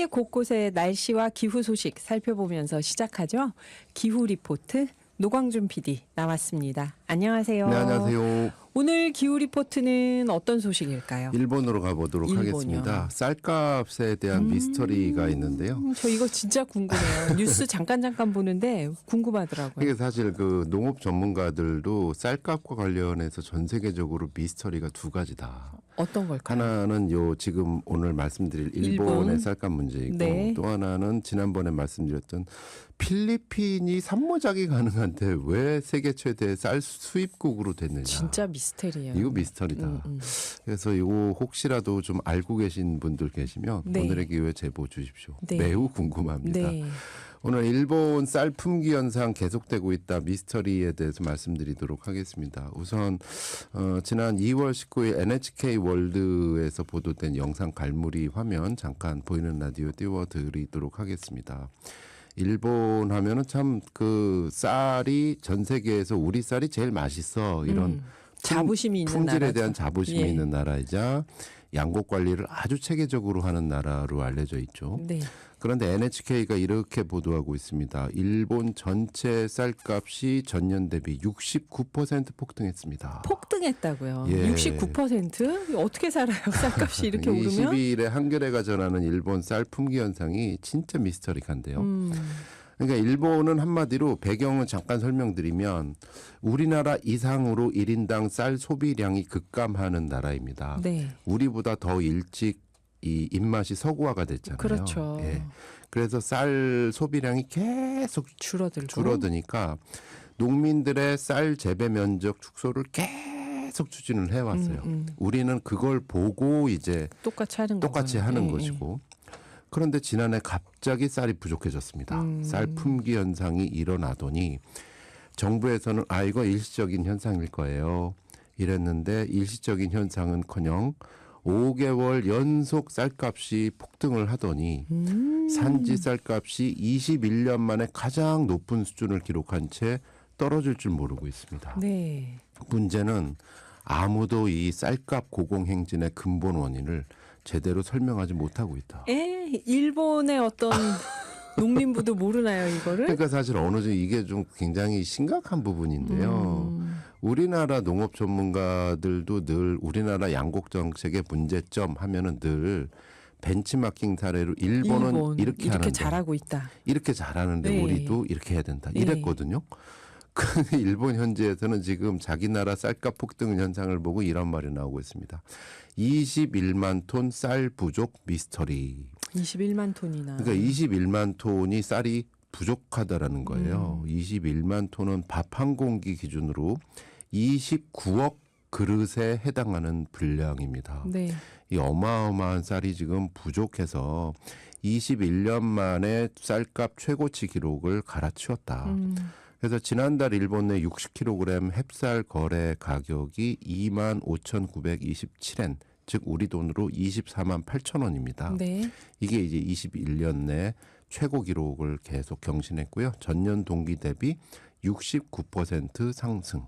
세계 곳곳의 날씨와 기후 소식 살펴보면서 시작하죠. 기후 리포트 노광준 PD 나왔습니다. 안녕하세요. 네, 안녕하세요. 오늘 기후 리포트는 어떤 소식일까요? 일본으로 가보도록 일본이요. 하겠습니다. 쌀값에 대한 미스터리가 있는데요. 저 이거 진짜 궁금해요. 뉴스 잠깐 보는데 궁금하더라고요. 이게 사실 그 농업 전문가들도 쌀값과 관련해서 전 세계적으로 미스터리가 두 가지다. 어떤 걸까요? 하나는 요 지금 오늘 말씀드릴 일본의 쌀값 문제이고 네. 또 하나는 지난번에 말씀드렸던 필리핀이 산모작이 가능한데 왜 세계 최대 쌀 수입국으로 됐느냐. 진짜 미스테리예요. 이거 미스터리다. 그래서 이거 혹시라도 좀 알고 계신 분들 계시면 네. 오늘의 기회에 제보 주십시오. 네. 매우 궁금합니다. 네. 오늘 일본 쌀 품귀 현상 계속되고 있다 미스터리에 대해서 말씀드리도록 하겠습니다. 우선 지난 2월 19일 NHK 월드에서 보도된 영상 갈무리 화면 잠깐 보이는 라디오 띄워드리도록 하겠습니다. 일본 하면은 참 그 쌀이 전 세계에서 우리 쌀이 제일 맛있어 이런 자부심이 있는 품질에 나라죠. 대한 자부심이 예. 있는 나라이자 양곡 관리를 아주 체계적으로 하는 나라로 알려져 있죠. 네. 그런데 NHK가 이렇게 보도하고 있습니다. 일본 전체 쌀값이 전년 대비 69% 폭등했습니다. 폭등했다고요. 예. 69%? 어떻게 살아요? 쌀값이 이렇게 오르면? 22일에 한겨레가 전하는 일본 쌀 품귀 현상이 진짜 미스터리한데요. 그러니까 일본은 한마디로 배경을 잠깐 설명드리면 우리나라 이상으로 1인당 쌀 소비량이 급감하는 나라입니다. 네. 우리보다 더 일찍 이 입맛이 서구화가 됐잖아요. 그렇죠. 예. 그래서 쌀 소비량이 계속 줄어들고. 줄어드니까 농민들의 쌀 재배 면적 축소를 계속 추진을 해왔어요. 우리는 그걸 보고 이제 똑같이 하는 똑같이 거고요. 하는 예, 것이고 그런데 지난해 갑자기 쌀이 부족해졌습니다. 쌀 품귀 현상이 일어나더니 정부에서는 이거 일시적인 현상일 거예요. 이랬는데 일시적인 현상은커녕 5개월 연속 쌀값이 폭등을 하더니 산지 쌀값이 21년 만에 가장 높은 수준을 기록한 채 떨어질 줄 모르고 있습니다. 네. 문제는 아무도 이 쌀값 고공행진의 근본 원인을 제대로 설명하지 못하고 있다. 일본의 어떤 농민부도 모르나요, 이거를? 그러니까 사실 어느 정도 이게 좀 굉장히 심각한 부분인데요. 우리나라 농업 전문가들도 늘 우리나라 양곡 정책의 문제점 하면은 늘 벤치마킹 사례로 일본은 이렇게 하는데 잘하고 있다. 이렇게 잘하는데 네. 우리도 이렇게 해야 된다. 네. 이랬거든요. 그런데 일본 현지에서는 지금 자기 나라 쌀값 폭등 현상을 보고 이런 말이 나오고 있습니다. 21만 톤 쌀 부족 미스터리. 21만 톤이나. 그러니까 21만 톤이 쌀이 부족하다라는 거예요. 21만 톤은 밥 한 공기 기준으로 29억 그릇에 해당하는 분량입니다. 네. 이 어마어마한 쌀이 지금 부족해서 21년 만에 쌀값 최고치 기록을 갈아치웠다. 그래서 지난달 일본 내 60kg 햅쌀 거래 가격이 25,927엔, 즉 우리 돈으로 24만 8천 원입니다. 네. 이게 이제 21년 내 최고 기록을 계속 경신했고요. 전년 동기 대비 69% 상승.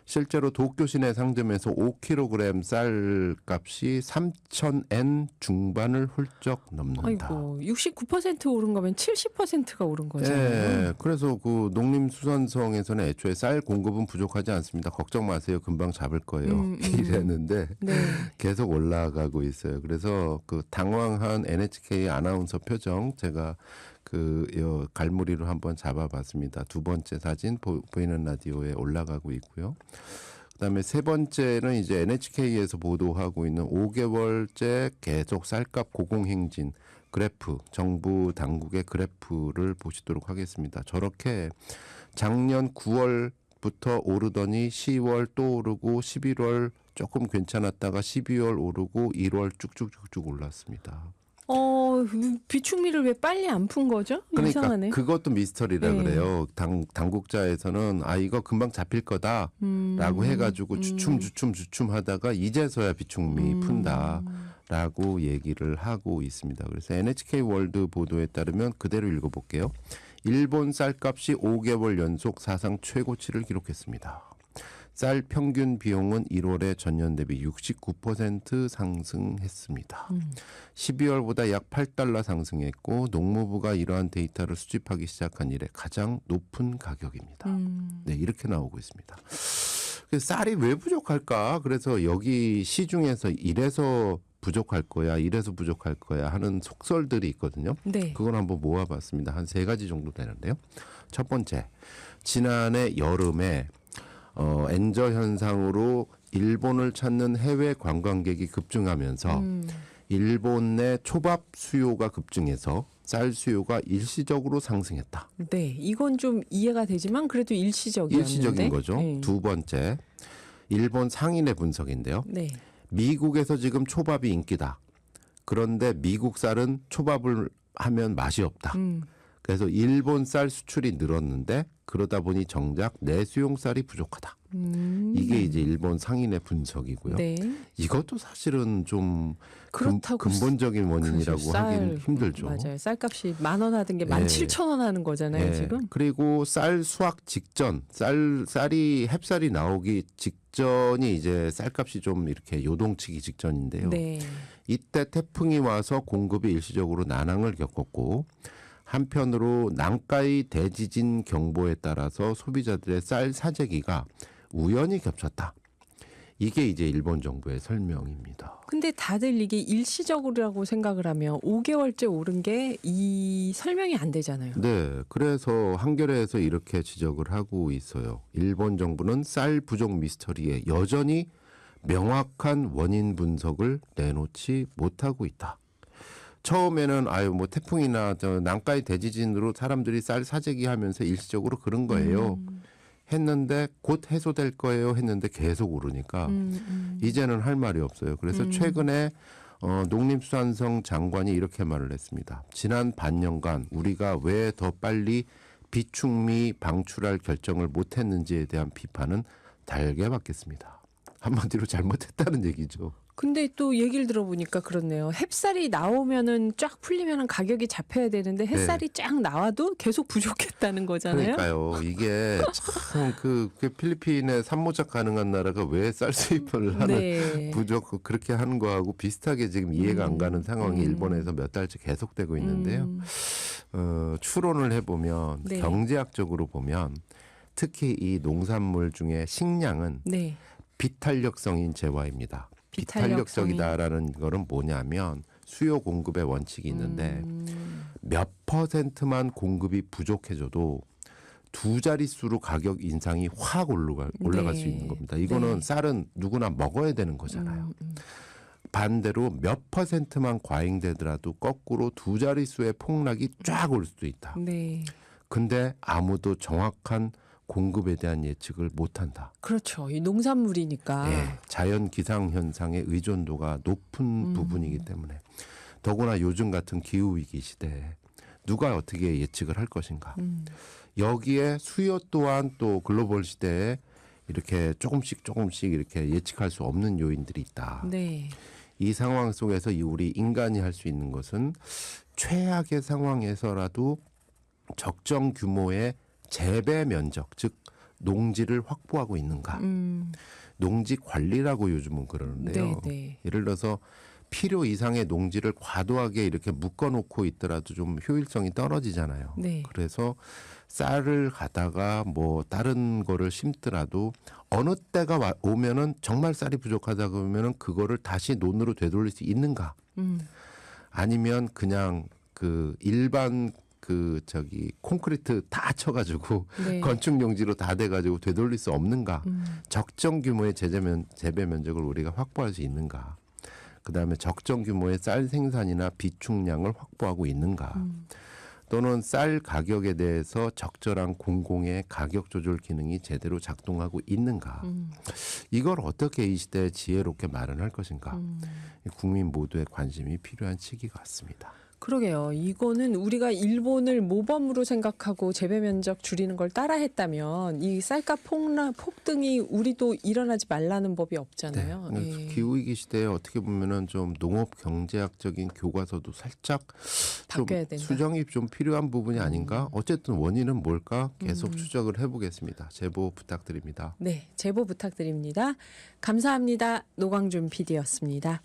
실제로 도쿄 시내 상점에서 5kg 쌀 값이 3,000엔 중반을 훌쩍 넘는다. 아이고, 69% 오른 거면 70%가 오른 거잖아요. 예, 그래서 그 농림수산성에서는 애초에 쌀 공급은 부족하지 않습니다. 걱정 마세요. 금방 잡을 거예요. 이랬는데 네. 계속 올라가고 있어요. 그래서 그 당황한 NHK 아나운서 표정 제가 그 갈무리로 한번 잡아봤습니다. 두 번째 사진 보이는 라디오에 올라가고 있고요. 그다음에 세 번째는 이제 NHK에서 보도하고 있는 5개월째 계속 쌀값 고공행진 그래프, 정부 당국의 그래프를 보시도록 하겠습니다. 저렇게 작년 9월부터 오르더니 10월 또 오르고 11월 조금 괜찮았다가 12월 오르고 1월 쭉쭉쭉쭉 올랐습니다. 비축미를 왜 빨리 안 푼 거죠? 그러니까 이상하네. 그것도 미스터리라 네. 그래요. 당국자에서는 이거 금방 잡힐 거다라고 해가지고 주춤 하다가 이제서야 비축미 푼다라고 얘기를 하고 있습니다. 그래서 NHK 월드 보도에 따르면 그대로 읽어볼게요. 일본 쌀값이 5개월 연속 사상 최고치를 기록했습니다. 쌀 평균 비용은 1월에 전년 대비 69% 상승했습니다. 12월보다 약 8달러 상승했고 농무부가 이러한 데이터를 수집하기 시작한 이래 가장 높은 가격입니다. 네, 이렇게 나오고 있습니다. 쌀이 왜 부족할까? 그래서 여기 시중에서 이래서 부족할 거야, 이래서 부족할 거야 하는 속설들이 있거든요. 네. 그걸 한번 모아봤습니다. 한 3가지 정도 되는데요. 첫 번째, 지난해 여름에 엔저 현상으로 일본을 찾는 해외 관광객이 급증하면서 일본 내 초밥 수요가 급증해서 쌀 수요가 일시적으로 상승했다. 네, 이건 좀 이해가 되지만 그래도 일시적이었는데. 일시적인 거죠. 네. 두 번째, 일본 상인의 분석인데요. 네. 미국에서 지금 초밥이 인기다. 그런데 미국 쌀은 초밥을 하면 맛이 없다. 그래서 일본 쌀 수출이 늘었는데 그러다 보니 정작 내수용 쌀이 부족하다. 이게 이제 일본 상인의 분석이고요. 네. 이것도 사실은 좀 그렇다고 근본적인 원인이라고 그렇죠. 하긴 힘들죠. 맞아요. 쌀값이 10,000원 하던 게 네. 17,000원 하는 거잖아요, 네. 지금. 그리고 쌀 수확 직전, 햅쌀이 나오기 직전이 이제 쌀값이 좀 이렇게 요동치기 직전인데요. 네. 이때 태풍이 와서 공급이 일시적으로 난항을 겪었고 한편으로 난카이 대지진 경보에 따라서 소비자들의 쌀 사재기가 우연히 겹쳤다. 이게 이제 일본 정부의 설명입니다. 근데 다들 이게 일시적으로라고 생각을 하면 5개월째 오른 게 이 설명이 안 되잖아요. 네, 그래서 한겨레에서 이렇게 지적을 하고 있어요. 일본 정부는 쌀 부족 미스터리에 여전히 명확한 원인 분석을 내놓지 못하고 있다. 처음에는 뭐 태풍이나 난카이 대지진으로 사람들이 쌀 사재기 하면서 일시적으로 그런 거예요. 했는데 곧 해소될 거예요 했는데 계속 오르니까 이제는 할 말이 없어요. 그래서 최근에 농림수산성 장관이 이렇게 말을 했습니다. 지난 반년간 우리가 왜 더 빨리 비축미 방출할 결정을 못했는지에 대한 비판은 달게 받겠습니다. 한마디로 잘못했다는 얘기죠. 근데 또 얘기를 들어보니까 그렇네요. 햅쌀이 나오면은 쫙 풀리면은 가격이 잡혀야 되는데 햇살이 쫙 나와도 계속 부족했다는 거잖아요. 그러니까요. 이게 참 그 필리핀에 산모작 가능한 나라가 왜 쌀 수입을 하는 네. 부족 그렇게 하는 거하고 비슷하게 지금 이해가 안 가는 상황이 일본에서 몇 달째 계속되고 있는데요. 추론을 해보면 네. 경제학적으로 보면 특히 이 농산물 중에 식량은 네. 비탄력성인 재화입니다. 비탄력적이다라는 거는 뭐냐면 수요 공급의 원칙이 있는데 몇 %만 공급이 부족해져도 두 자릿수로 가격 인상이 확 올라갈 수 있는 겁니다. 이거는 네. 쌀은 누구나 먹어야 되는 거잖아요. 반대로 몇 %만 과잉되더라도 거꾸로 두 자릿수의 폭락이 쫙 올 수도 있다. 네. 근데 아무도 정확한 공급에 대한 예측을 못한다. 그렇죠. 이 농산물이니까. 예, 자연 기상 현상의 의존도가 높은 부분이기 때문에 더구나 요즘 같은 기후 위기 시대에 누가 어떻게 예측을 할 것인가. 여기에 수요 또한 또 글로벌 시대에 이렇게 조금씩 이렇게 예측할 수 없는 요인들이 있다. 네. 이 상황 속에서 우리 인간이 할 수 있는 것은 최악의 상황에서라도 적정 규모의 재배 면적, 즉 농지를 확보하고 있는가. 농지 관리라고 요즘은 그러는데요. 네. 예를 들어서 필요 이상의 농지를 과도하게 이렇게 묶어놓고 있더라도 좀 효율성이 떨어지잖아요. 네. 그래서 쌀을 가다가 뭐 다른 거를 심더라도 어느 때가 오면은 정말 쌀이 부족하다 그러면은 그거를 다시 논으로 되돌릴 수 있는가? 아니면 그냥 그 일반 콘크리트 다 쳐가지고 네. 건축 용지로 다 돼가지고 되돌릴 수 없는가? 적정 규모의 재배 면적을 우리가 확보할 수 있는가? 그다음에 적정 규모의 쌀 생산이나 비축량을 확보하고 있는가? 또는 쌀 가격에 대해서 적절한 공공의 가격 조절 기능이 제대로 작동하고 있는가? 이걸 어떻게 이 시대에 지혜롭게 마련할 것인가? 국민 모두의 관심이 필요한 시기 같습니다. 그러게요. 이거는 우리가 일본을 모범으로 생각하고 재배 면적 줄이는 걸 따라했다면 이 쌀값 폭등이 우리도 일어나지 말라는 법이 없잖아요. 네. 예. 기후위기 시대에 어떻게 보면은 좀 농업 경제학적인 교과서도 살짝 좀 바뀌어야 된다. 수정이 좀 필요한 부분이 아닌가? 어쨌든 원인은 뭘까? 계속 추적을 해보겠습니다. 제보 부탁드립니다. 네, 제보 부탁드립니다. 감사합니다. 노광준 PD였습니다.